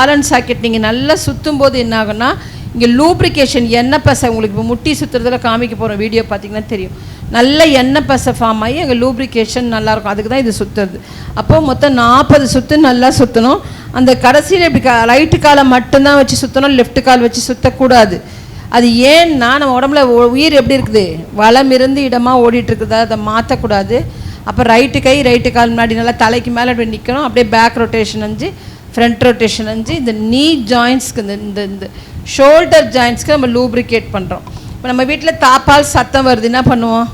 Balan socket நீங்கள் நல்லா சுற்றும் போது என்ன ஆகும்னா இங்கே லூப்ரிகேஷன் எண்ணெய் பசை உங்களுக்கு இப்போ முட்டி சுற்றுறதுல காமிக்க போகிறோம் வீடியோ பார்த்தீங்கன்னா தெரியும். நல்ல எண்ணெய் பசை ஃபார்ம் ஆகி அங்கே லூப்ரிகேஷன் நல்லாயிருக்கும். அதுக்கு தான் இது சுற்றுறது. அப்போது மொத்தம் 40 சுற்று நல்லா சுற்றணும். அந்த கடைசியில் இப்படி ரைட்டு காலை மட்டும்தான் வச்சு சுற்றணும், லெஃப்ட் கால் வச்சு சுற்றக்கூடாது. அது ஏன்னா நம்ம உடம்புல உயிர் எப்படி இருக்குது, வலம் இருந்து இடமாக ஓடிட்டு இருக்குதா, அதை மாற்றக்கூடாது. அப்போ ரைட்டு கால் முன்னாடி நல்லா தலைக்கு மேலே அப்படி நிற்கணும். அப்படியே பேக் ரொட்டேஷன் அஞ்சு, ஃப்ரண்ட் ரொட்டேஷன் அஞ்சு. இந்த நீ ஜாயின்ஸ்க்கு இந்த ஷோல்டர் ஜாயின்ஸ்க்கு நம்ம லூப்ரிகேட் பண்ணுறோம். இப்போ நம்ம வீட்டில் தாப்பால் சத்தம் வருது, என்ன பண்ணுவோம்,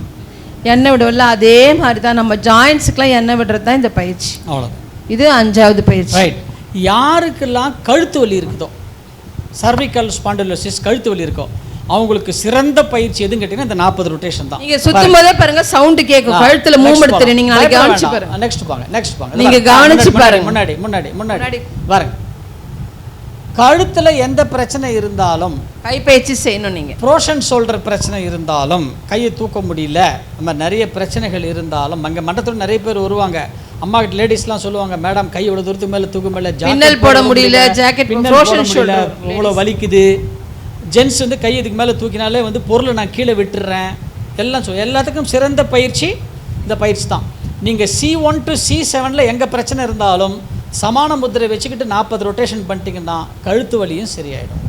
எண்ணெய் விடுவோம்ல, அதே மாதிரி தான் நம்ம ஜாயின்ஸுக்கெலாம் எண்ணெய் விடுறது தான் இந்த பயிற்சி. அவ்வளோ. இது 5வது பயிற்சி. ரைட். யாருக்கெல்லாம் கழுத்து வலி இருக்குதோ, சர்விக்கல் ஸ்பாண்டிலோசிஸ் கழுத்து வலி இருக்கோ, அவங்களுக்கு சிறந்த பயிற்சி எதுன்னு கேட்டீங்கன்னா இந்த 40 ரொட்டேஷன் தான். நீங்க சுத்தும் போதே பாருங்க சவுண்ட் கேட்கும், கழுத்துல மூவ்மெண்ட் தெரியும். நீங்க நாளைக்கு கவனிச்சு பாருங்க. நெக்ஸ்ட் பாங்க. நீங்க கவனிச்சு பாருங்க. முன்னாடி பாருங்க. கழுத்துல எந்த பிரச்சனை இருந்தாலும் கை பயிற்சி செய்யணும். நீங்க ப்ரோஷன் ஷோல்டர் பிரச்சனை இருந்தாலும், கையை தூக்க முடியல, நம்ம நிறைய பிரச்சனைகள் இருந்தாலும், அங்கே மண்டத்தோடு நிறைய பேர் வருவாங்க. அம்மா கிட்ட லேடிஸ்லாம் சொல்லுவாங்க, மேடம் கை இவ்வளோ தூரத்துக்கு மேலே தூக்க முடியல, பின்னல் போட முடியல, ஜாக்கெட் ப்ரோஷன் ஷோல்டர் இவ்வளோ வலிக்குது. ஜென்ஸ் வந்து கை இதுக்கு மேலே தூக்கினாலே வந்து பொருளை நான் கீழே விட்டுடுறேன் எல்லாம் எல்லாத்துக்கும் சிறந்த பயிற்சி இந்த பயிற்சி தான். நீங்கள் C1 to C7 எங்கே பிரச்சனை இருந்தாலும் சமான முத்திரை வச்சுக்கிட்டு 40 ரொட்டேஷன் பண்ணிட்டீங்கன்னா கழுத்து வலியும் சரியாயிடும்.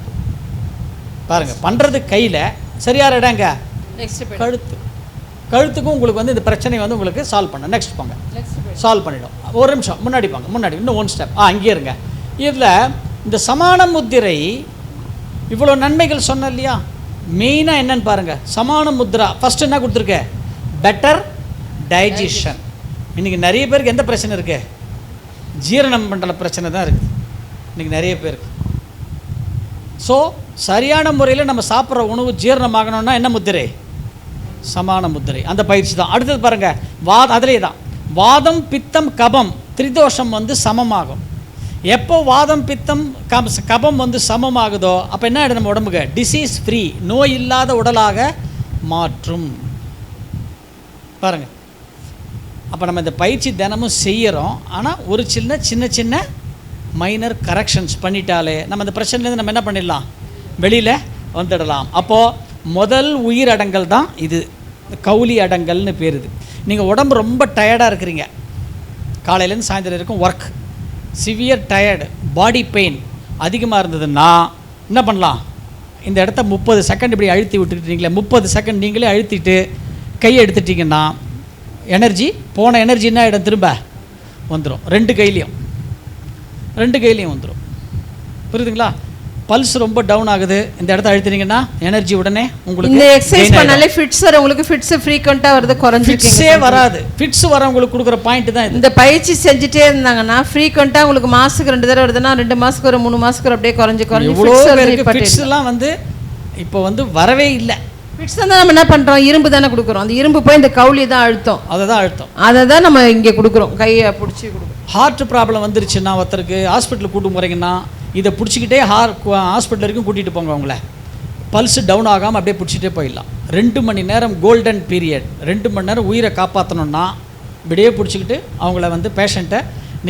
பாருங்கள், பண்ணுறது கையில், சரியான இடங்க கழுத்துக்கும் உங்களுக்கு வந்து இந்த பிரச்சனை வந்து உங்களுக்கு சால்வ் பண்ண. நெக்ஸ்ட் போங்க, சால்வ் பண்ணிடும். ஒரு நிமிஷம் முன்னாடி போங்க, முன்னாடி இன்னும் 1 ஸ்டெப். அங்கேயே இருங்க. இதில் இந்த சமான முத்திரை இவ்வளோ நன்மைகள் சொன்ன இல்லையா, மெயினாக என்னன்னு பாருங்கள். சமான முத்ரா ஃபஸ்ட்டு என்ன கொடுத்துருக்க, பெட்டர் டைஜஷன். இன்றைக்கி நிறைய பேருக்கு எந்த பிரச்சனை இருக்குது, ஜீரணம் மண்டல பிரச்சனை தான் இருக்குது இன்றைக்கி நிறைய பேருக்கு. ஸோ சரியான முறையில் நம்ம சாப்பிட்ற உணவு ஜீரணமாகணும்னா என்ன முத்திரை, சமான முத்திரை. அந்த பயிற்சி தான். அடுத்தது பாருங்கள், அதிலே தான் வாதம் பித்தம் கபம் திரிதோஷம் வந்து சமமாகும். எப்போ வாதம் பித்தம் கபம் வந்து சமமாகுதோ அப்போ என்ன ஆகிடும், நம்ம உடம்புக்கு டிசீஸ் ஃப்ரீ, நோய் இல்லாத உடலாக மாற்றும். பாருங்கள், அப்போ நம்ம இந்த பயிற்சி தினமும் செய்கிறோம். ஆனால் ஒரு சின்ன மைனர் கரெக்ஷன்ஸ் பண்ணிட்டாலே நம்ம அந்த பிரச்சனைலேருந்து நம்ம என்ன பண்ணிடலாம், வெளியில் வந்துடலாம். அப்போது முதல் உயிர் அடங்கல் தான் இது, கவுளி அடங்கல்னு பேர். இது நீங்கள் உடம்பு ரொம்ப டயர்டாக இருக்கிறீங்க, காலையிலேருந்து சாயந்தரம் இருக்கும் work, severe tired, body pain அதிகமாக இருந்ததுன்னா என்ன பண்ணலாம், இந்த இடத்த 30 செகண்ட் இப்படி அழுத்தி விட்டுக்கிட்டீங்களே, 30 செகண்ட் நீங்களே அழுத்திட்டு கையை எடுத்துட்டிங்கன்னா எனர்ஜி போன எனர்ஜி என்ன இடம் திரும்ப வந்துடும். 2 கையிலையும் வந்துடும். புரியுதுங்களா? பல்ஸ் ரொம்ப டவுன் ஆகுது, இந்த இடத்த அழுத்தினீங்கன்னா எனர்ஜி உடனே உங்களுக்கு. இந்த எக்ஸசைஸ் பண்ணாலே ஃபிட்ஸ் வர, உங்களுக்கு ஃபிட்ஸ் ஃப்ரீக்வெண்டா வருது, குறைஞ்சிருக்கீங்க. ஃபிட்ஸே வராது, ஃபிட்ஸ் வர உங்களுக்கு கொடுக்குற பாயிண்ட் தான் இந்த பயிற்சி செஞ்சுட்டே இருந்தாங்கன்னா ஃப்ரீக்வெண்டா உங்களுக்கு மாசத்துக்கு 2 தடவை வருதுன்னா 2 மாசத்துக்கு ஒரு 3 மாசத்துக்கு அப்படியே குறைஞ்சு ஃபிட்ஸ் எல்லாம் வந்து இப்போ வந்து வரவே இல்லை. ஃபிட்ஸ் தான் நம்ம என்ன பண்ணுறோம், இரும்பு தானே கொடுக்குறோம். அந்த இரும்பு போய் இந்த கவுளி தான் அழுத்தம், அதை தான் நம்ம இங்கே கொடுக்குறோம், கையை பிடிச்சி கொடுக்குறோம். ஹார்ட் ப்ராப்ளம் வந்துருச்சுன்னா ஒருத்தருக்கு ஹாஸ்பிட்டலுக்கு கூட்டு போகிறீங்கன்னா இதை பிடிச்சிக்கிட்டே ஹாஸ்பிட்டல் வரைக்கும் கூட்டிகிட்டு போங்க. அவங்கள பல்ஸ் டவுன் ஆகாமல் அப்படியே பிடிச்சிட்டே போயிடலாம். 2 மணி நேரம் கோல்டன் பீரியட், 2 மணி நேரம் உயிரை காப்பாற்றணுன்னா இப்படியே பிடிச்சிக்கிட்டு அவங்கள வந்து பேஷண்ட்டை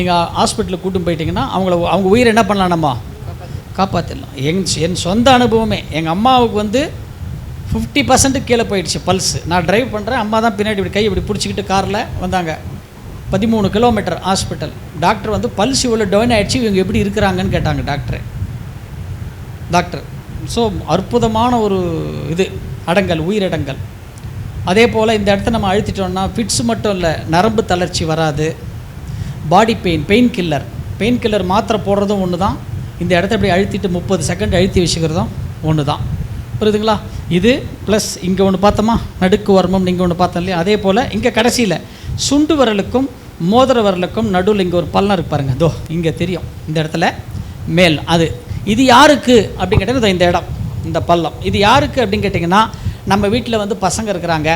நீங்கள் ஹாஸ்பிட்டலுக்கு கூட்டு போயிட்டீங்கன்னா அவங்க உயிரை என்ன பண்ணலாம், நம்ம காப்பாற்றிடலாம். என் சொந்த அனுபவமே, எங்கள் அம்மாவுக்கு வந்து 50% கீழே போயிடுச்சு பல்ஸ். நான் ட்ரைவ் பண்ணுறேன், அம்மா தான் பின்னாடி இப்படி கை இப்படி பிடிச்சிக்கிட்டு காரில் வந்தாங்க. 13 கிலோமீட்டர் ஹாஸ்பிட்டல். டாக்டர் வந்து பல்ஸ் இவ்வளோ டவுன் ஆகிடுச்சு, இவங்க எப்படி இருக்கிறாங்கன்னு கேட்டாங்க டாக்டர். ஸோ அற்புதமான ஒரு இது அடங்கல், உயிரடங்கல். அதே போல் இந்த இடத்த நம்ம அழுத்திட்டோம்னா ஃபிட்ஸ் மட்டும் இல்லை, நரம்பு தளர்ச்சி வராது. பாடி பெயின் கில்லர் மாத்திரை போடுறதும் ஒன்று தான். இந்த இடத்த இப்படி அழுத்திட்டு 30 செகண்ட் அழுத்தி வச்சுக்கிறதும் ஒன்று தான். புரியுதுங்களா? இது ப்ளஸ் இங்கே ஒன்று பார்த்தோமா, நடுக்கு வர்மம், நீங்கள் ஒன்று பார்த்தோம் இல்லையா, அதே போல் இங்கே கடைசியில் சுண்டு வரலுக்கும் மோதிர வரலுக்கும் நடுவில் இங்கே ஒரு பள்ளம் இருக்கு பாருங்கள், இதோ இங்கே தெரியும், இந்த இடத்துல மேல். இது யாருக்கு அப்படின்னு கேட்டிங்கன்னா இந்த இடம், இந்த பள்ளம் இது யாருக்கு அப்படின்னு கேட்டிங்கன்னா, நம்ம வீட்டில் வந்து பசங்க இருக்கிறாங்க,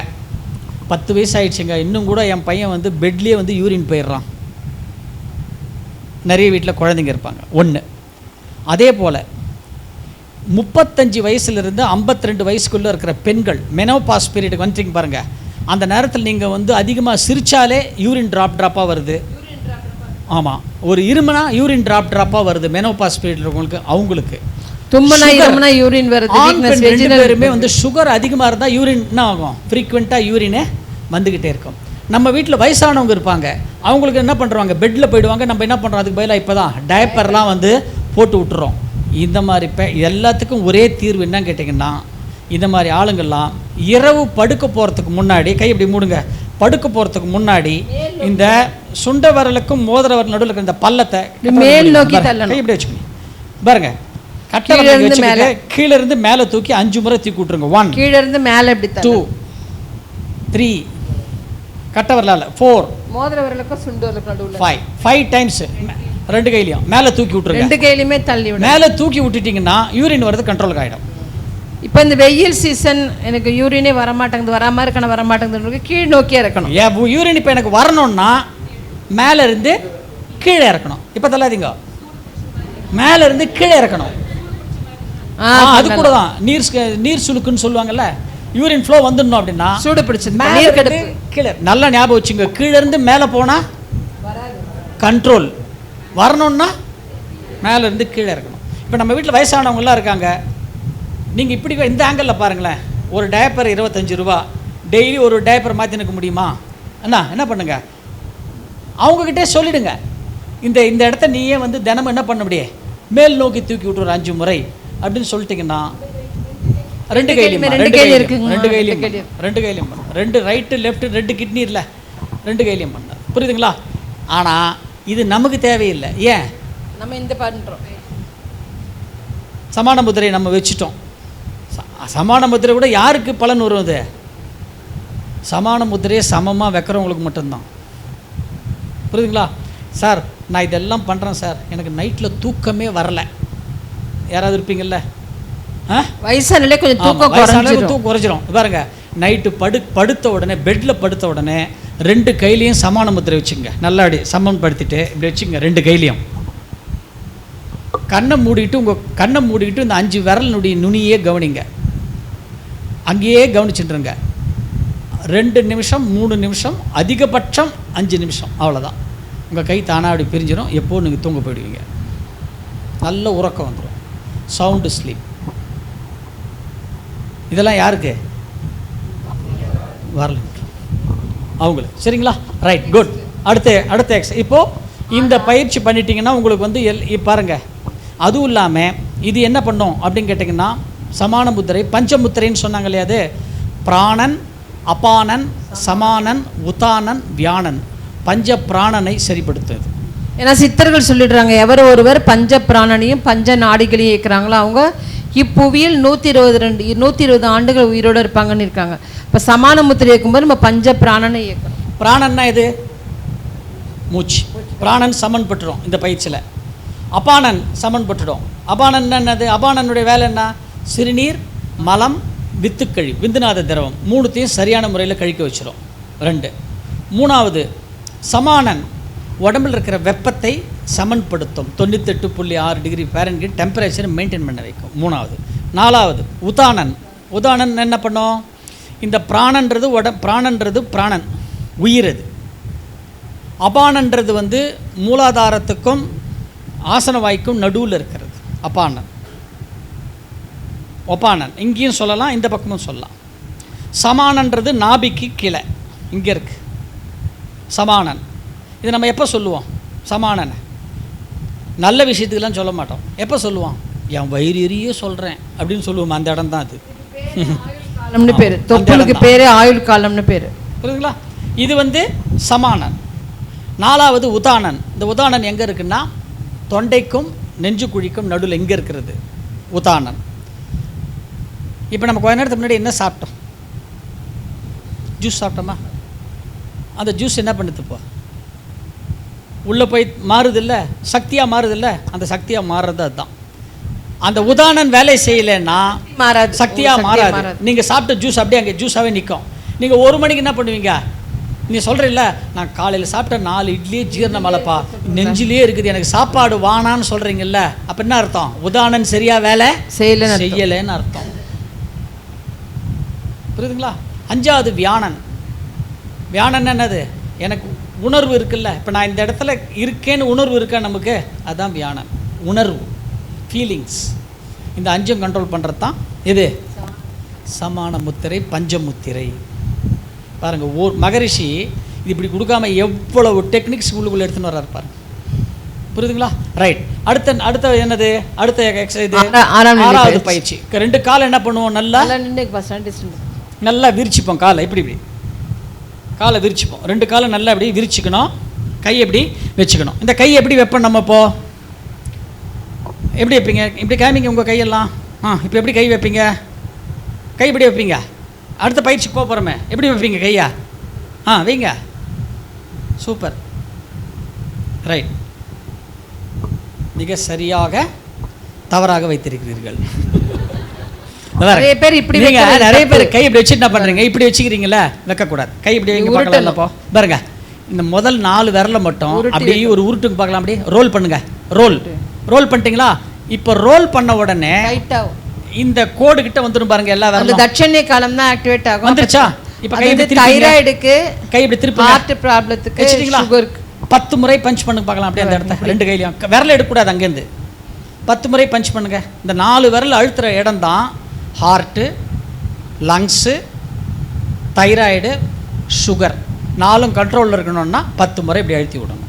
10 வயசு ஆகிடுச்சுங்க, இன்னும் கூட என் பையன் வந்து பெட்லேயே வந்து யூரின் போயிடுறான். நிறைய வீட்டில் குழந்தைங்க இருப்பாங்க. 1 அதே போல் 35 வயசுலேருந்து 52 வயசுக்குள்ளே இருக்கிற பெண்கள் மெனோபாஸ் பீரியடுக்கு வந்துட்டீங்க பாருங்கள். அந்த நேரத்தில் நீங்கள் வந்து அதிகமாக சிரித்தாலே யூரின் ட்ராப்பாக வருது. ஆமாம், ஒரு இருமனா யூரின் ட்ராப்பாக வருது மெனோபாஸ் பீரியட் இருக்கவங்களுக்கு, அவங்களுக்கு தும்மனா இருமனா யூரின் வருது. ரெண்டு பேருமே வந்து சுகர் அதிகமாக இருந்தால் யூரின் என்ன ஆகும், ஃப்ரீக்வெண்ட்டாக யூரினே வந்துக்கிட்டே இருக்கும். நம்ம வீட்டில் வயசானவங்க இருப்பாங்க, அவங்களுக்கு என்ன பண்ணுறாங்க, பெட்டில் போயிடுவாங்க. நம்ம என்ன பண்ணுறோம், அதுக்கு பதிலாக இப்போ தான் டயப்பர்லாம் வந்து போட்டு விட்டுறோம். இந்த மாதிரி எல்லாத்துக்கும் ஒரே தீர்வு என்னன்னு கேட்டிங்கன்னா, இந்த மாதிரி ஆளுங்கள்லாம் இரவு படுக்க போகிறதுக்கு முன்னாடி, கை இப்படி மூடுங்க, படுக்க போகிறதுக்கு முன்னாடி இந்த சுண்ட வரலுக்கும் மோதிர வரல் நடுவில் இருக்கிற இந்த பள்ளத்தை மேல் நோக்கி தள்ளணும். கை இப்படி வச்சுக்கோங்க பாருங்க, கட்டை வச்சுக்கிட்டு கீழே இருந்து மேலே தூக்கி 5 முறை தூக்கி விட்டுருங்க. 1 கீழே இருந்து மேலே இப்படி 2 3 கட்டை வரலால 4 மோதிர வரலுக்கும் சுண்டு வரலுக்கும் நடுவுல 5 டைம்ஸ் ரெண்டு கையிலையும் மேலே தூக்கி விட்டுருங்க. ரெண்டு கையிலுமே தள்ளி விடுங்க. மேலே தூக்கி விட்டுட்டிங்கன்னா யூரின் வரது கண்ட்ரோலுக்கு ஆகிடும். இப்போ இந்த வெயில் சீசன் எனக்கு யூரினே வரமாட்டேங்குது, வராமல் இருக்கணும் வரமாட்டேங்குது, கீழ் நோக்கியே இருக்கணும். யூரின் இப்போ எனக்கு வரணும்னா மேலே இருந்து கீழே இறக்கணும். இப்போ தள்ளாதீங்க, மேலே இருந்து கீழே இறக்கணும். அது கூட தான் நீர் சுழுக்குன்னு சொல்லுவாங்கல்ல, யூரின் ஃப்ளோ வந்துடணும் அப்படின்னா சூடு பிடிச்சது நீர் கடுப்பு கீழே. நல்லா ஞாபகம் வச்சுங்க, கீழே இருந்து மேலே போனால் கண்ட்ரோல், வரணும்னா மேலே இருந்து கீழே இருக்கணும். இப்போ நம்ம வீட்டில் வயசானவங்களாம் இருக்காங்க, நீங்கள் இப்படி இந்த ஆங்கிளில் பாருங்களேன். ஒரு டயப்பர் 25 ரூபா, டெய்லி ஒரு டயப்பர் மாற்றி நிற்க முடியுமா? அண்ணா என்ன பண்ணுங்க, அவங்கக்கிட்டே சொல்லிவிடுங்க, இந்த இடத்த நீயே வந்து தினமும் என்ன பண்ண முடியே, மேல் நோக்கி தூக்கி விட்டு ஒரு 5 முறை அப்படின்னு சொல்லிட்டிங்கன்னா, ரெண்டு கையிலையும் ரெண்டு ரைட்டு லெஃப்ட் 2 கிட்னி இல்லை, 2 கையிலையும் பண்ண, புரியுதுங்களா? ஆனால் இது நமக்கு தேவையில்லை. ஏன் நம்ம இந்த பண்ணுறோம், சமான முத்திரையை நம்ம வச்சுட்டோம். சமான முத்திரை கூட யாருக்கு பலன் வருவது? சமான முத்திரையை சமமாக வைக்கிறவங்களுக்கு மட்டும்தான். புரியுதுங்களா? சார் நான் இதெல்லாம் பண்ணுறேன் சார், எனக்கு நைட்டில் தூக்கமே வரலை, யாராவது இருப்பீங்கள்ல? வயசானாலே கொஞ்சம் தூக்கம் குறைஞ்சிரும். பாருங்க, நைட்டு படுத்த உடனே, பெட்டில் படுத்த உடனே 2 கையிலையும் சமான முத்திரை வச்சுங்க. நல்லா அப்படி சமன்படுத்திட்டு இப்படி வச்சுங்க, 2 கையிலையும். கண்ணை மூடிட்டு கண்ணை மூடிக்கிட்டு இந்த 5 விரலினுடைய நுனியே கவனிங்க, அங்கேயே கவனிச்சுட்டுருங்க. 2 நிமிஷம் 3 நிமிஷம், அதிகபட்சம் 5 நிமிஷம், அவ்வளோதான். உங்கள் கை தானாக அப்படி பிரிஞ்சிடும். எப்போது நீங்கள் தூங்க போயிடுவீங்க, நல்ல உறக்கம் வந்துடும், சவுண்டு ஸ்லீப். இதெல்லாம் யாருக்கு? வரல அவங்களுக்கு. சரிங்களா? Right, good. அடுத்த இப்போது இந்த பயிற்சி பண்ணிட்டீங்கன்னா உங்களுக்கு வந்து பாருங்கள். அதுவும் இல்லாமல் இது என்ன பண்ணும் அப்படின்னு கேட்டிங்கன்னா, சமான முத்திரை பஞ்சமுத்திரைன்னு சொன்னாங்க இல்லையா, அது பிராணன், அபானன், சமானன், உதானன், வியானன், பஞ்ச பிராணனை சரிப்படுத்துது. ஏன்னா சித்தர்கள் சொல்லிடுறாங்க, எவர் ஒருவர் பஞ்ச பிராணனையும் பஞ்ச நாடிகளையும் இயக்குறாங்களோ அவங்க இப்புவியில் 120 ஆண்டுகள் உயிரோடு இருப்பாங்கன்னு இருக்காங்க. இப்போ சமான முத்திரை இயக்கும்போது நம்ம பஞ்ச பிராணனை இயக்கணும். பிராணன்னா இது மூச்சு, பிராணன் சமன் பட்டுடும் இந்த பயிற்சியில். அபானன் சமன் பட்டுடும். அபானன் என்னது? அபானனுடைய வேலை என்ன? சிறுநீர், மலம், வித்துக்கழி, விந்துநாத திரவம் 3த்தையும் சரியான முறையில் கழிக்க வச்சிடும். 2. 3வது சமானன் உடம்பில் இருக்கிற வெப்பத்தை சமன்படுத்தும். 98.6 டிகிரி ஃபாரன்ஹீட் டெம்பரேச்சரை மெயின்டைன் பண்ண வைக்கும். 3வது. 4வது உதானன் என்ன பண்ணும்? இந்த பிராணன்றது பிராணன்றது பிராணன் உயிர். அது அபானன்றது வந்து மூலாதாரத்துக்கும் ஆசனவாய்க்கும் நடுவில் இருக்கிறது அபானன். ஒப்பானன் இங்கேயும் சொல்லலாம், இந்த பக்கமும் சொல்லலாம். சமானன்றது நாபிக்கு கீழே இங்கே இருக்கு சமானன். இது நம்ம எப்போ சொல்லுவோம் சமானனை? நல்ல விஷயத்துக்கெல்லாம் சொல்ல மாட்டோம். எப்போ சொல்லுவோம்? என் வயிறு எரியே சொல்கிறேன் அப்படின்னு சொல்லுவோம். அந்த இடம் தான் அது. காலம்னு பேர், தொப்புளுக்கு பேர் ஆயுள் காலம்னு பேர். புரியுதுங்களா? இது வந்து சமானன். 4வது உதானன். இந்த உதானன் எங்கே இருக்குன்னா தொண்டைக்கும் நெஞ்சு குழிக்கும் நடுவில் எங்கே இருக்கிறது உதானன். இப்போ நம்ம கொஞ்ச நேரத்துக்கு முன்னாடி என்ன சாப்பிட்டோம்? ஜூஸ் சாப்பிட்டோமா? அந்த ஜூஸ் என்ன பண்ணுதுப்போ? உள்ளே போய் மாறுதில்ல, சக்தியாக மாறுதில்ல. அந்த சக்தியாக மாறுறது அதுதான். அந்த உதானன் வேலை செய்யலைன்னா மாறாது, சக்தியாக மாறாது. நீங்கள் சாப்பிட்ட ஜூஸ் அப்படியே அங்கே ஜூஸாகவே நிற்கும். நீங்கள் 1 மணிக்கு என்ன பண்ணுவீங்க? நீங்கள் சொல்கிறீல்ல, நான் காலையில் சாப்பிட்ட 4 இட்லியே ஜீரணமலைப்பா, நெஞ்சிலே இருக்குது, எனக்கு சாப்பாடு வானான்னு சொல்கிறீங்கல்ல, அப்போ என்ன அர்த்தம்? உதானன் சரியாக வேலை செய்யலைன்னு அர்த்தம். புரியுதுங்களா? 5வது வியானன். வியானன் என்னது? எனக்கு உணர்வு இருக்குல்ல, இப்போ நான் இந்த இடத்துல இருக்கேன்னு உணர்வு இருக்கா நமக்கு, அதுதான் தியானம். உணர்வு, ஃபீலிங்ஸ், இந்த 5 கண்ட்ரோல் பண்ணுறது தான் இது சமான முத்திரை, பஞ்சமுத்திரை. பாருங்கள், மகரிஷி இது இப்படி கொடுக்காம எவ்வளவு டெக்னிக்ஸ் உள்ளுக்குள்ளே எடுத்துன்னு வர்றாரு பாருங்க. புரியுதுங்களா? ரைட். அடுத்த என்னது, அடுத்த எக்ஸசைஸ் 6வது பயிற்சி. 2 கால் என்ன பண்ணுவோம், நல்லா விரிச்சுப்போம் காலை. இப்படி காலை விரிச்சுப்போம். 2 காலை நல்லா இப்படி விரிச்சுக்கணும். கை எப்படி வச்சுக்கணும். இந்த கை எப்படி வைப்போம் நம்ம இப்போ, எப்படி வைப்பீங்க? இப்படி காமிங்க உங்கள் கையெல்லாம். இப்போ எப்படி கை வைப்பீங்க? கை எப்படி வைப்பீங்க? அடுத்த பயிற்சிக்கு போகிறோமே, எப்படி வைப்பீங்க கையா? வைங்க. சூப்பர். ரைட். மிக சரியாக தவறாக வைத்திருக்கிறீர்கள். நிறைய பேர் கை இப்படி வச்சு என்ன பண்ணுறீங்க, இப்படி வச்சுக்கிறீங்களா? வைக்கக்கூடாது. கை இப்படி வைங்க பார்க்கலாம். பாருங்க, இந்த முதல் 4 விரலை மட்டும் அப்படியே ஒரு உருட்டுக்கு பார்க்கலாம். அப்படி ரோல் பண்ணுங்க. ரோல் பண்ணிட்டீங்களா? இப்போ ரோல் பண்ண உடனே இந்த கோடு கிட்ட வந்துடும் பாருங்க. எல்லா விரலும் தட்சண்ய காலம் தான் ஆக்டிவேட் ஆகும். வந்துருச்சா? இப்போ கை இப்படி தைராய்டுக்கு, கை இப்படி திருப்பி, ஹார்ட் ப்ராப்ளத்துக்கு, சுகருக்கு 10 முறை பஞ்ச் பண்ணுங்க பார்க்கலாம். அப்படியே அந்த இடத்த 2 கையிலையும் விரல் எடுக்கக்கூடாது. அங்கேருந்து 10 முறை பஞ்ச் பண்ணுங்க. இந்த 4 விரல் அழுத்துற இடம் தான் ஹார்ட்டு, லங்ஸு, தைராய்டு, சுகர். 4ம் கண்ட்ரோலில் இருக்கணும்னா 10 முறை இப்படி அழுத்தி விடணும்.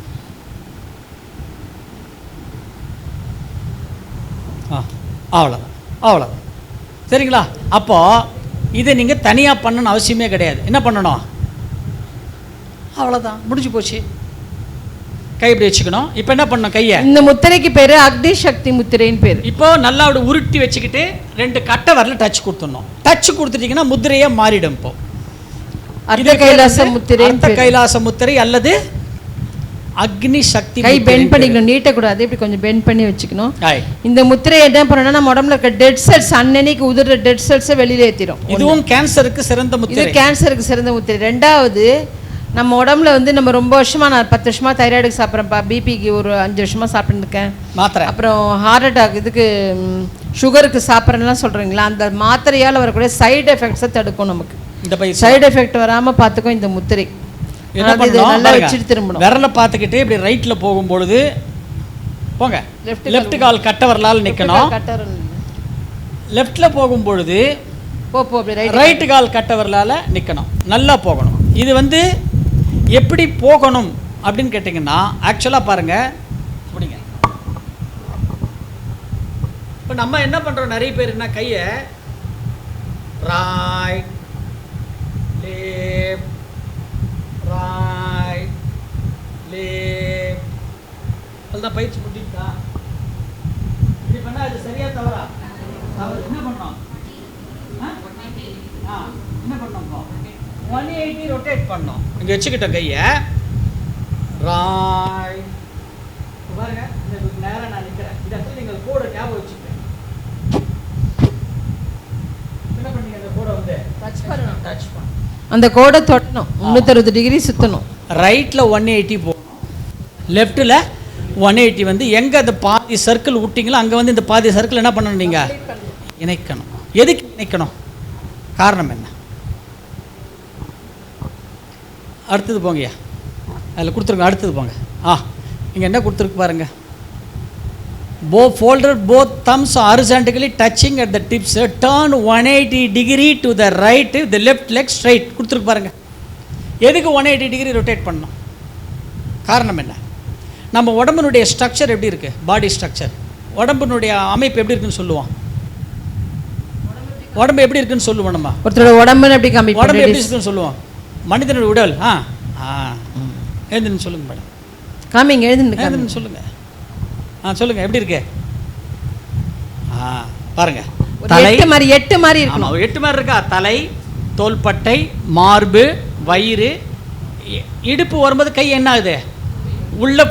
அவ்வளோதான். சரிங்களா? அப்போது இதை நீங்கள் தனியாக பண்ணணும்னு அவசியமே கிடையாது. என்ன பண்ணணும்? அவ்வளோதான், முடிஞ்சு போச்சு. கை இப்படி வச்சுக்கணும். இப்போ என்ன பண்ணணும்? கையை, இந்த முத்திரைக்கு பேர் அக்னி சக்தி முத்திரைன்னு பேர். இப்போ நல்லா அப்படி உருட்டி வச்சுக்கிட்டு 2 கட்டை வரல டச் கொடுத்துடணும். டச் கொடுத்துட்டீங்கன்னா முத்திரையே மாறிடும். இப்போ அர்த்த கைலாச முத்திரை, அர்த்த கைலாச முத்திரை அல்லது அக்னி சக்தி. கை பெண்ட் பண்ணிக்கணும், நீட்டக்கூடாது. இப்படி கொஞ்சம் பெண்ட் பண்ணி வச்சுக்கணும். இந்த முத்திரை என்ன பண்ணணும்னா, நம்ம உடம்புல இருக்க டெட் செல்ஸ், அன்னன்னைக்கு உதிர்ற டெட் செல்ஸை வெளியில ஏற்றிடும். இதுவும் கேன்சருக்கு சிறந்த முத்திரை. இது கேன்சருக்கு சிறந்த முத்திரை. 2வது, நம்ம உடம்புல வந்து நம்ம ரொம்ப வருஷமாக, நான் 10 வருஷமாக தைராய்டுக்கு சாப்பிட்றேன்ப்பா, பிபிக்கு ஒரு 5 வருஷமாக சாப்பிட்டுருக்கேன் மாத்திரை, அப்புறம் ஹார்ட் அட்டாக், இதுக்கு சுகருக்கு சாப்பிட்றேன்லாம் சொல்கிறீங்களா, அந்த மாத்திரையால் வரக்கூடிய சைடு எஃபெக்ட்ஸை தடுக்கும். நமக்கு இந்த சைடு எஃபெக்ட் வராமல் பார்த்துக்கும் இந்த முத்திரை. நல்லா வச்சுட்டு திரும்பணும். விரலை பார்த்துக்கிட்டே இப்படி ரைட்டில் போகும்பொழுது போங்க, லெஃப்ட் கால் கட்டை வரலால் நிற்கணும். லெஃப்டில் போகும்பொழுது ரைட்டு கால் கட்டை வரலால் நிற்கணும். நல்லா போகணும். இது வந்து எப்படி போகணும் அப்படின்னு கேட்டிங்கன்னா, ஆக்சுவலாக பாருங்கள், அப்படிங்க. இப்போ நம்ம என்ன பண்ணுறோம், நிறைய பேர் என்ன, கையை ரைட் லெஃப்ட் ரைட் லெஃப்ட், அதுதான் பயிற்சி முடிட்டா. இப்படி பண்ணால் அது சரியா தவறா? தவறு. என்ன பண்ணோம்? என்ன பண்ணோம்? 180 ரொட்டேட் பண்ணோம். இங்கே வச்சுக்கிட்டோம் கையை. ரைட் பாருங்க, இந்த நேரம் நான் நிற்கிறேன். இதை நீங்கள் கூட ஞாபகம் வச்சுக்கிறேன். என்ன பண்ணீங்க? அந்த கூட வந்து டச் பண்ணணும். டச் பண்ணணும். அந்த கோடை தொட்டணும். 360 டிகிரி சுற்றணும். ரைட்டில் 180 போகணும், லெஃப்ட்டில் 180 வந்து எங்கே அந்த பாதி சர்க்கிள் விட்டிங்களோ அங்கே வந்து இந்த பாதி சர்க்கிள் என்ன பண்ணணும்? நீங்கள் இணைக்கணும். எதுக்கு இணைக்கணும்? காரணம் என்ன? அடுத்தது போங்கய்யா, அதில் கொடுத்துருங்க. அடுத்தது போங்க. இங்கே என்ன கொடுத்துருக்கு பாருங்கள். Folded both thumbs horizontally touching at the tips. Turn 180 degree to the right, the left leg straight. கொடுத்துருக்கு பாருங்க. எதுக்கு 180 டிகிரி ரொட்டேட் பண்ணணும்? காரணம் என்ன? நம்ம உடம்பினுடைய ஸ்ட்ரக்சர் எப்படி இருக்குது? பாடி ஸ்ட்ரக்சர், உடம்பினுடைய அமைப்பு எப்படி இருக்குன்னு சொல்லுவோம். உடம்பு எப்படி இருக்குன்னு சொல்லுவோம். நம்ம ஒருத்தரோட உடம்புன்னு எப்படி காமிப்போம்? உடம்பு எப்படி இருக்குன்னு சொல்லுவோம். மனிதனுடைய உடல் எழுந்துன்னு சொல்லுங்க மேடம். காமிங்க, எழுதுன்னு சொல்லுங்க. சொல்லுங்க, எப்படி இருக்கு? பாருங்க, தலை 8 மாதிரி இருக்கணும். 8 மாதிரி இருக்கா? தலை, தோள்பட்டை, மார்பு, வயிறு, இடுப்பு வரும்போது கை என்ன ஆகுது? உள்ளே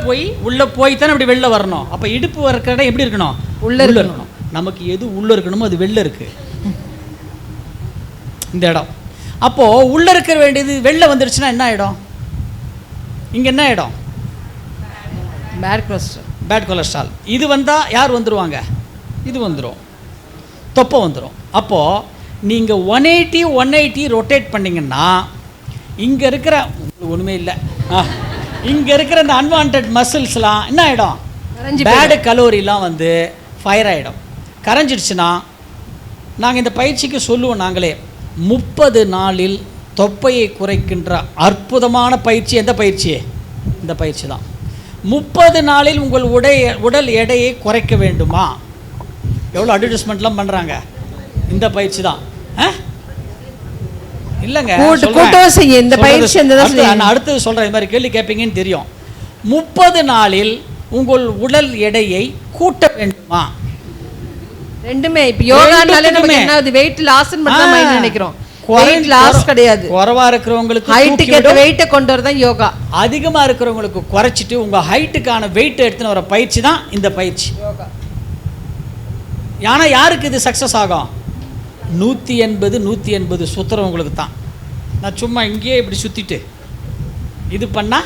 போய் தானே அப்படி வெளில வரணும். அப்போ இடுப்பு இருக்கிற இடம் எப்படி இருக்கணும்? உள்ளே இருக்கணும். நமக்கு எது உள்ளே இருக்கணுமோ அது வெளில இருக்கு, இந்த இடம். அப்போது உள்ளே இருக்க வேண்டியது வெளில வந்துடுச்சுன்னா என்ன ஆகிடும்? இங்கே என்ன ஆகிடும்? Bad cholesterol. இது வந்தால் யார் வந்துடுவாங்க? இது வந்துடும், தொப்பை வந்துடும். அப்போது நீங்கள் 180 ரொட்டேட் பண்ணிங்கன்னா இங்கே இருக்கிற ஒன்றுமே இல்லை. இங்கே இருக்கிற இந்த அன்வான்ட் மசில்ஸ்லாம் என்ன ஆகிடும்? கரைஞ்சு பேடு கலோரிலாம் வந்து ஃபயர் ஆகிடும். கரைஞ்சிடுச்சுன்னா நாங்கள் இந்த பயிற்சிக்கு சொல்லுவோம் நாங்களே, 30 நாளில் தொப்பையை குறைக்கின்ற அற்புதமான பயிற்சி. எந்த பயிற்சி? இந்த பயிற்சி தான். 30 நாளில் உங்கள் உடல் எடையை குறைக்க வேண்டுமா? எவ்வளோ அட்வர்டைஸ்மெண்ட்லாம் பண்ணுறாங்க. இந்த பயிற்சி தான். இல்லைங்க, இந்த பயிற்சி நான் அடுத்தது சொல்கிறேன். இது மாதிரி கேள்வி கேட்பீங்கன்னு தெரியும். 30 நாளில் உங்கள் உடல் எடையை கூட்ட வேண்டுமா? ரெண்டுமே. இப்போ யோகானாலே நமக்கு என்ன ஆகுது? வெயிட் லாஸ் மட்டும் தான் நினைக்கிறோம். வெயிட் லாஸ் கிடையாது. குறைவா இருக்கிறவங்களுக்கு ஹைட்டுக்கு ஏத்த வெயிட்ட கொண்டு வரதான் யோகா. அதிகமா இருக்கிறவங்களுக்கு குறைச்சிட்டு உங்க ஹைட்டுக்கான வெயிட் எடுத்துன்னு வர பயிற்சி தான் இந்த பயிற்சி யோகா. ஆனா யாருக்கு இது சக்சஸ் ஆகும்? 180 சுத்துறவங்களுக்கு தான். நான் சும்மா இங்கேயே இப்படி சுத்திட்டு இது பண்ணா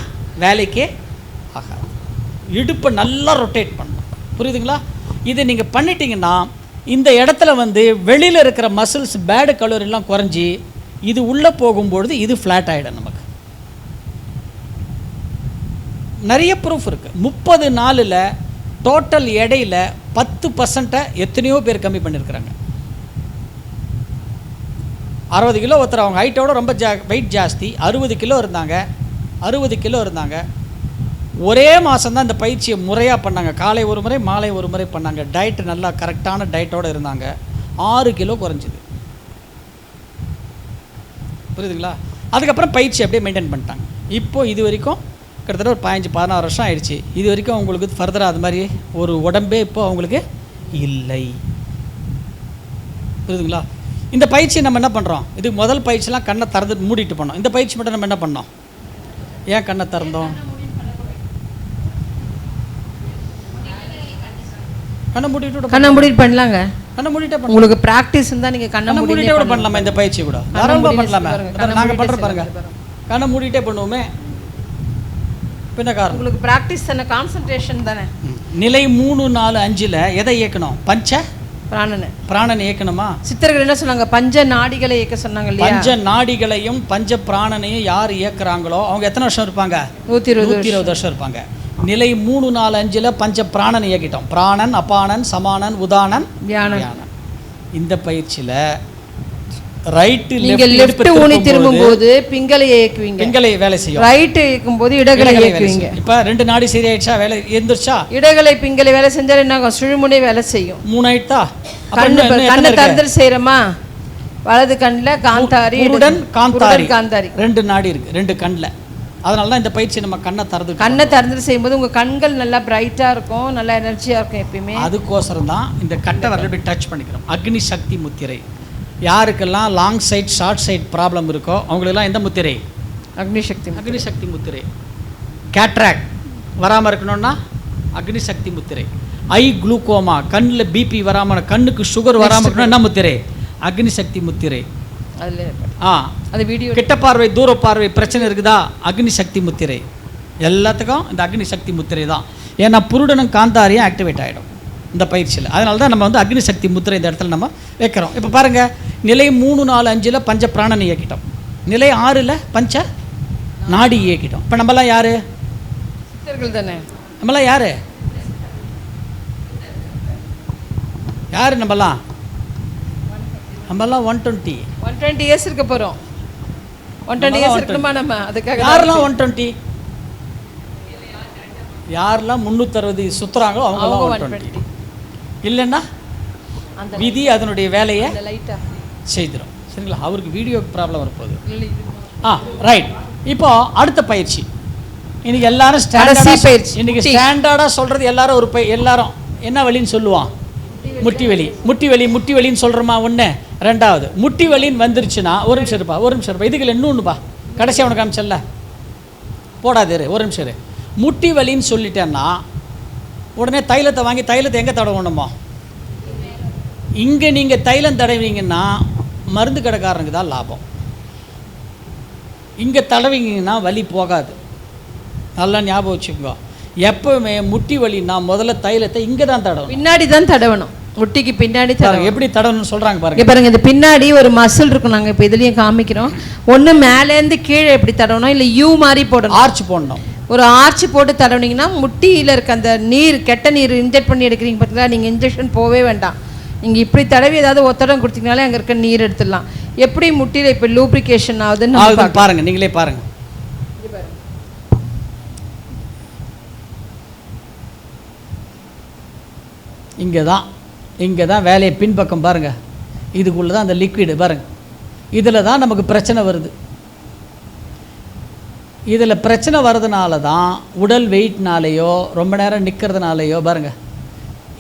வேலைக்கே ஆகாது. இடுப்பை நல்லா ரொட்டேட் பண்ணணும். புரியுதுங்களா? இதை நீங்க பண்ணிட்டீங்கன்னா இந்த இடத்துல வந்து வெளியில் இருக்கிற மசில்ஸ் பேடு கலோரிலாம் குறைஞ்சி இது உள்ளே போகும்பொழுது இது ஃப்ளாட் ஆகிடும். நமக்கு நிறைய ப்ரூஃப் இருக்குது. 30 நாளில் டோட்டல் எடையில் 10% எத்தனையோ பேர் கம்மி பண்ணியிருக்கிறாங்க. 60 கிலோ ஒருத்தர் அவங்க ஹைட்டோட ரொம்ப வெயிட் ஜாஸ்தி, 60 கிலோ இருந்தாங்க. ஒரே மாதம் தான் இந்த பயிற்சியை முறையாக பண்ணாங்க. காலை ஒரு முறை, மாலை ஒரு முறை பண்ணாங்க. டயட் நல்லா கரெக்டான டயட்டோடு இருந்தாங்க. 6 கிலோ குறைஞ்சிது. புரியுதுங்களா? அதுக்கப்புறம் பயிற்சி அப்படியே மெயின்டைன் பண்ணிட்டாங்க. இப்போது இது வரைக்கும் கிட்டத்தட்ட ஒரு 15-16 வருஷம் ஆயிடுச்சு. இது வரைக்கும் அவங்களுக்கு ஃபர்தராக அது மாதிரி ஒரு உடம்பே இப்போ அவங்களுக்கு இல்லை. புரியுதுங்களா? இந்த பயிற்சி நம்ம என்ன பண்ணுறோம்? இதுக்கு முதல் பயிற்சிலாம் கண்ணை திறந்து மூடிட்டு பண்ணோம். இந்த பயிற்சி மட்டும் நம்ம என்ன பண்ணோம்? ஏன் கண்ணை திறந்தோம்? கண்ணை மூடிட்டு பண்ணலாங்க. கண்ணை மூடிட்டே பண்ணலாம். உங்களுக்கு பிராக்டிஸ் இருந்தால் நீங்கள் கண்ணை மூடிட்டே கூட பண்ணலாமா? இந்த பயிற்சி கூட தாராளமாக பண்ணலாமே. நாங்கள் பண்ணுற பாருங்க, கண்ணை மூடிட்டே பண்ணுவோமே. பின்ன காரணம் உங்களுக்கு பிராக்டிஸ் தானே, கான்சன்ட்ரேஷன் தானே. நிலை 3, 4, 5ல் எதை இயக்கணும்? பிராணனை இயக்கணுமா? சித்தர்கள் என்ன சொன்னாங்க? பஞ்ச நாடிகளை இயக்க சொன்னாங்க இல்லையா? பஞ்ச நாடிகளையும் பஞ்ச பிராணனையும் யார் இயக்குறாங்களோ அவங்க எத்தனை வருஷம் இருப்பாங்க? 120 வருஷம் இருப்பாங்க. நிலை 3, 4, 5ல் பஞ்ச பிராணனை இயக்கிட்டோம். பிராணன், அபானன், சமானன், உதானன், தியானன். இந்த பயிற்சியில் ரைட்டு லெஃப்ட் ஊனி திரும்பும்போது பிங்களை இயக்குவீங்க. பிங்களை வேலை செய்யும். ரைட் இயக்கும்போது இடகளை இயக்குவீங்க. இப்போ 2 நாடி சரியாயிடுச்சா? வேலை எந்திரிச்சா? இடகளை பிங்களை வேலை செஞ்சால் என்ன ஆகும்? சுழுமுனை வேலை செய்யும். 3 ஆயிட்டா? கண்ணு திறந்து செய்யறமா? வலது கண்ணில் காந்தாரி, காந்தாரி 2 நாடி இருக்கு 2 கண்ணில். அதனால தான் இந்த பயிற்சி நம்ம கண்ணை திறந்து செய்யும்போது உங்கள் கண்கள் நல்லா பிரைட்டாக இருக்கும், நல்லா எனர்ஜியாக இருக்கும் எப்பயுமே. அதுக்கோசரம் தான் இந்த கட்டை வரல இப்படி டச் பண்ணிக்கிறோம். அக்னி சக்தி முத்திரை. யாருக்கெல்லாம் long sight short sight problem இருக்கோ அவங்களுக்கெல்லாம் எந்த முத்திரை? அக்னி சக்தி முத்திரை. கேட்ராக்ட் வராமல் இருக்கணும்னா அக்னி சக்தி முத்திரை. ஐ குளுக்கோமா, கண்ணில் பிபி வராமல், கண்ணுக்கு சுகர் வராமல் இருக்கணும், என்ன முத்திரை? அக்னி சக்தி முத்திரை. அது வீடியோ. கிட்ட பார்வை, தூர பார்வை பிரச்சனை இருக்குதா? அக்னி சக்தி முத்திரை. எல்லாத்துக்கும் இந்த அக்னி சக்தி முத்திரை தான். ஏன்னா புருடனும் காந்தாரியும் ஆக்டிவேட் ஆகிடும் இந்த பயிற்சியில். அதனால தான் நம்ம வந்து அக்னி சக்தி முத்திரை இந்த இடத்துல நம்ம வைக்கிறோம். இப்போ பாருங்கள், நிலை 3, 4, 5ல் பஞ்ச பிராணனை இயக்கிட்டோம். நிலை 6ல் பஞ்ச நாடி இயக்கிட்டோம். இப்போ நம்மளாம் யார்? சித்தர்கள் தானே. நம்மளாம் யார்? நம்மளாம் 120 இயர்ஸ் இருக்க போகிறோம். 120 இயர்ஸ் இருக்கணுமா நம்ம? அதுக்காக யாரெல்லாம் 120? யாரெல்லாம் 360 சுற்றுறாங்களோ அவங்களாம் 120. இல்லைன்னா விதி அதனுடைய வேலையை செய்திடும். சரிங்களா? அவருக்கு வீடியோ ப்ராப்ளம் வரப்போகுது. ரைட். இப்போ அடுத்த பயிற்சி. இன்னைக்கு எல்லாரும் ஸ்டாண்டர்டாக சொல்கிறது எல்லாரும் எல்லாரும் என்ன வலின்னு சொல்லுவான்? முட்டி வலின்னு சொல்கிறோமா? ஒன்று. ரெண்டாவது, முட்டி வலின்னு வந்துருச்சுன்னா ஒரு நிமிஷம் இருப்பா. இதுக்கு இன்னொன்றுப்பா, கடைசி அவனுக்கு காமிச்சல்ல, போடாது, ஒரு நிமிஷம். முட்டி வலின்னு சொல்லிட்டேன்னா உடனே தைலத்தை வாங்கி தைலத்தை எங்கே தடவணுமோ? இங்கே நீங்கள் தைலம் தடவிங்கன்னா மருந்து கடைக்காரனுக்கு தான் லாபம். இங்கே தடவிங்கன்னா வலி போகாது. நல்லா ஞாபகம் வச்சுக்கோங்க. எப்பவுமே முட்டி வலின்னா முதல்ல தைலத்தை இங்கே தான் தடவணும், பின்னாடி தான் தடவணும். முட்டிக்கு பின்னாடி எப்படி தடவணும்னு சொல்கிறாங்க பாருங்க. பாருங்க, இந்த பின்னாடி ஒரு மசில் இருக்கும். நாங்கள் இப்போ இதுலேயும் காமிக்கிறோம். ஒன்று மேலேருந்து கீழே எப்படி தடவணும், இல்லை யூ மாதிரி போடணும், ஆர்ச் போடணும். ஒரு ஆர்ச்சி போட்டு தடவினீங்கன்னா முட்டியில் இருக்க அந்த நீர், கெட்ட நீர் இன்ஜெக்ட் பண்ணி எடுக்கிறீங்க பார்த்தீங்களா, நீங்கள் இன்ஜெக்ஷன் போவே வேண்டாம். நீங்கள் இப்படி தடவி ஏதாவது ஒத்தடம் கொடுத்தீங்கனாலே அங்கே இருக்க நீர் எடுத்துடலாம். எப்படி முட்டியில் இப்போ லூப்ரிகேஷன் ஆகுதுன்னு பாருங்க, நீங்களே பாருங்க. இங்கே தான் வேலையை பின்பக்கம் பாருங்க, இதுக்குள்ளே தான் அந்த லிக்விடு பாருங்க, இதில் தான் நமக்கு பிரச்சனை வருது. இதில் பிரச்சனை வர்றதுனால தான் உடல் வெயிட்னாலேயோ ரொம்ப நேரம் நிற்கிறதுனாலையோ பாருங்க,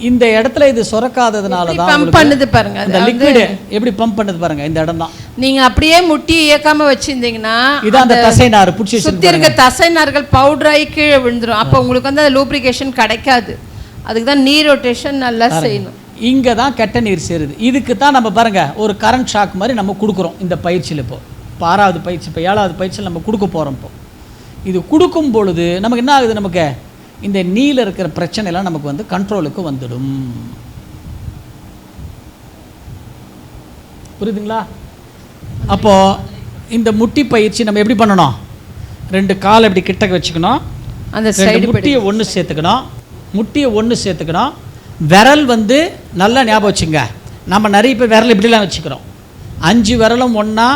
இந்த இடத்துல இது சுரக்காததுனால தான் பம்ப் பண்ணுது பாருங்க. இந்த லிக்விட் எப்படி பம்ப் பண்ணுது பாருங்க, இந்த இடம் தான். நீங்க அப்படியே முட்டி இயக்காம வச்சிருந்தீங்கன்னா இதான் அந்த தசைநார் பிடிச்சி சுத்தி இருக்க தசைநார்கள் பவுடர் ஆகி கீழே விழுந்துரும். அப்போ உங்களுக்கு வந்து அந்த லூப்ரிகேஷன் கிடைக்காது. அதுக்கு தான் நீர் ரொட்டேஷன் நல்லா செய்யணும். இங்கே தான் கெட்ட நீர் சேருது. இதுக்கு தான் நம்ம பாருங்க ஒரு கரண்ட் ஷாக் மாதிரி நம்ம கொடுக்குறோம் இந்த பயிற்சியில். இப்போ 6வது பயிற்சி, இப்போ 7வது பயிற்சியில் நம்ம கொடுக்க போகிறோம். இப்போ இது கொடுக்கும் பொழுது நமக்கு என்ன ஆகுது, நமக்கு இந்த நீல இருக்கிற பிரச்சனைலாம் நமக்கு வந்து கண்ட்ரோலுக்கு வந்துடும். புரியுதுங்களா? அப்போது இந்த முட்டி பயிற்சி நம்ம எப்படி பண்ணணும், 2 கால் இப்படி கிட்டக்க வச்சுக்கணும், அந்த சைடு முட்டியை ஒன்று சேர்த்துக்கணும். விரல் வந்து நல்லா ஞாபகம் வச்சுங்க. நம்ம நிறைய பேர் விரல் இப்படிலாம் வச்சுக்கிறோம். 5 விரலும் ஒன்றா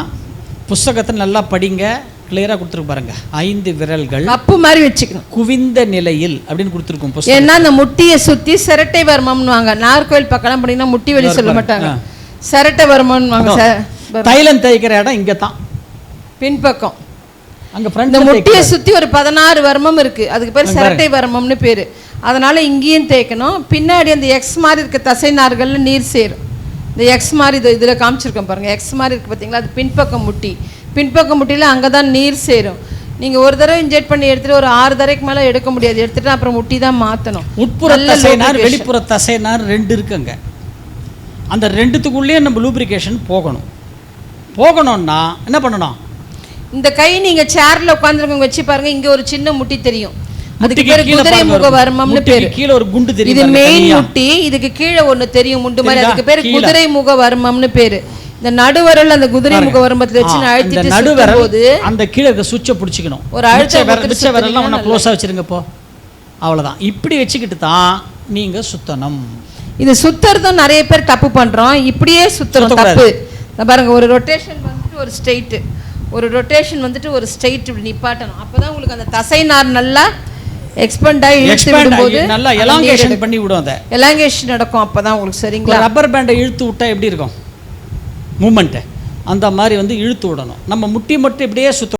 புஸ்தகத்தை நல்லா படிங்க, கிளியராக கொடுத்துருக்கு பாருங்க. 5 விரல்கள் கப்பு மாதிரி வச்சுக்கணும், குவிந்த நிலையில் அப்படின்னு கொடுத்துருக்கோம். ஏன்னா அந்த முட்டியை சுற்றி சிரட்டை வர்மம்னுவாங்க. நார்கோயில் பக்கம் பண்ணிங்கன்னா முட்டி வலி சொல்ல மாட்டாங்க, சிரட்டை வர்மம்னுவாங்க. தைலம் தேய்க்கிற இடம் இங்கே தான் பின்பக்கம். அங்கே ஃப்ரண்ட் முட்டியை சுற்றி ஒரு 16 வர்மம் இருக்குது, அதுக்கு பேர் சிரட்டை வர்மம்னு பேர். அதனால் இங்கேயும் தேய்க்கணும். பின்னாடி அந்த எக்ஸ் மாதிரி இருக்க தசைநார்களில் நீர் சேரும். இந்த எக்ஸ் மாதிரி இதில் காமிச்சிருக்கோம் பாருங்கள், எக்ஸ் மாதிரி இருக்குது பார்த்தீங்களா, அது பின்பக்கம் முட்டி. பின்பக்கம் முட்டியில் அங்கே தான் நீர் சேரும். நீங்கள் ஒரு தடவை இன்ஜெக்ட் பண்ணி எடுத்துகிட்டு ஒரு 6 தடவைக்கு மேலே எடுக்க முடியாது. எடுத்துகிட்டு அப்புறம் முட்டி தான் மாற்றணும். உட்புற தசைநார் வெளிப்புற தசைநார் 2 இருக்குங்க. அந்த 2த்துக்குள்ளேயே நம்ம லூப்ரிகேஷன் போகணும்னா என்ன பண்ணணும், இந்த கை நீங்கள் சேரில் உட்காந்துருக்கவங்க வச்சு பாருங்கள், இங்கே ஒரு சின்ன முட்டி தெரியும், அதுக்கு பேர் குதிரை முக வர்மம்னு பேரு. கீழே ஒரு குண்டு தெரியும், இது மெயின் முட்டி. இதுக்கு கீழே ஒன்று தெரியும் முண்டு மாதிரி, அதுக்கு பேர் குதிரை முக வர்மம்னு பேரு. இந்த நடுவரல் அந்த குதிரை முக வர்மத்தில் வச்சு அழுத்திட்டு நடுவரல் அந்த கீழே இருக்க சுவிட்சை பிடிச்சிக்கணும். ஒரு அழுத்த விரல்லாம் ஒன்று க்ளோஸாக வச்சிருங்க. இப்போ அவ்வளோதான். இப்படி வச்சுக்கிட்டு தான் நீங்கள் சுத்தணும். இது சுத்துறதும் நிறைய பேர் தப்பு பண்ணுறோம். இப்படியே சுத்துறோம் தப்பு. பாருங்க, ஒரு ரொட்டேஷன் வந்துட்டு ஒரு ஸ்ட்ரெயிட்டு, ஒரு ரொட்டேஷன் வந்துட்டு ஒரு ஸ்ட்ரெயிட் இப்படி நிப்பாட்டணும். அப்போ தான் உங்களுக்கு அந்த தசைநார் நல்லா எக்ஸ்பேண்ட் ஆகி இழுத்து விடும்போது நல்லா எலாங்கேஷன் பண்ணி விடும். அந்த எலாங்கேஷன் நடக்கும். அப்போ தான் உங்களுக்கு சரிங்களா. ரப்பர் பேண்டை இழுத்து விட்டால் எப்படி இருக்கும் மூமெண்ட்டு, அந்த மாதிரி வந்து இழுத்து விடணும். நம்ம முட்டி மட்டும் இப்படியே சுத்த